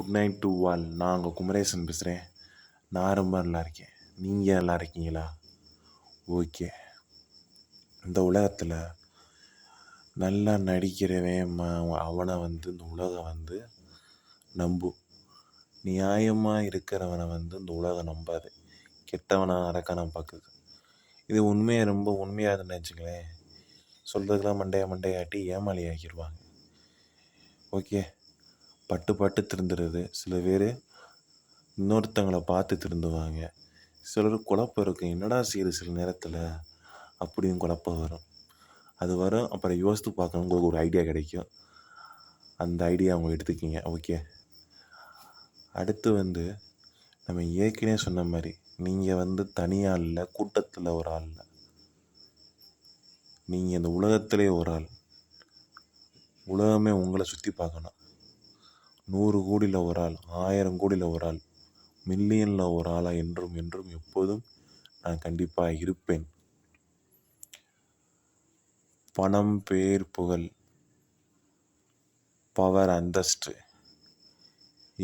Good night to all. நான் உங்கள் குமரேசன் பேசுகிறேன். நான் ரொம்ப நல்லா இருக்கேன். நீங்கள் நல்லா இருக்கீங்களா? ஓகே. இந்த உலகத்தில் நல்லா நடிக்கிறவன் அவனை இந்த உலகம் நம்பும். நியாயமாக இருக்கிறவனை இந்த உலகம் நம்பாது. கெட்டவனை அரக்கான பார்க்குது. இது உண்மையை ரொம்ப உண்மையாக நினச்சிங்களேன். சொல்கிறதுக்கெல்லாம் மண்டையாட்டி ஏமாளி ஆக்கிடுவாங்க. ஓகே. பட்டு திருந்துறது. சில பேர் இன்னொருத்தங்களை பார்த்து திருந்துவாங்க. சிலர் குழப்பம் இருக்கும். என்னடா செய்யுது சில நேரத்தில் அப்படியும் குழப்பம் வரும். அது வரும். அப்புறம் யோசித்து பார்க்கணும். உங்களுக்கு ஒரு ஐடியா கிடைக்கும். அந்த ஐடியா அவங்க எடுத்துக்கிங்க. ஓகே. அடுத்து நம்ம ஏற்கனவே சொன்ன மாதிரி நீங்கள் தனியாக இல்லை, கூட்டத்தில் ஒரு ஆள் இல்லை. நீங்கள் இந்த உலகத்திலே ஒரு ஆள். உலகமே உங்களை சுற்றி பார்க்கணும். 100 கோடியில் ஒரு ஆள், 1000 கோடியில் ஒரு ஆள், மில்லியனில் ஒரு ஆளாக என்றும் எப்போதும் நான் கண்டிப்பாக இருப்பேன். பணம், பேர், புகழ், பவர், அந்தஸ்து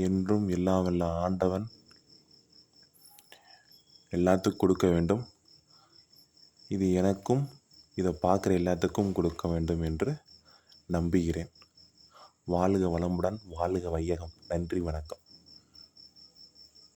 என்றும் எல்லாம் வல்ல ஆண்டவன் எல்லாத்துக்கும் கொடுக்க வேண்டும். இது எனக்கும் இதை பார்க்குற எல்லாத்துக்கும் கொடுக்க வேண்டும் என்று நம்புகிறேன். வாழ்க வளமுடன், வாழ்க வையகம். நன்றி, வணக்கம்.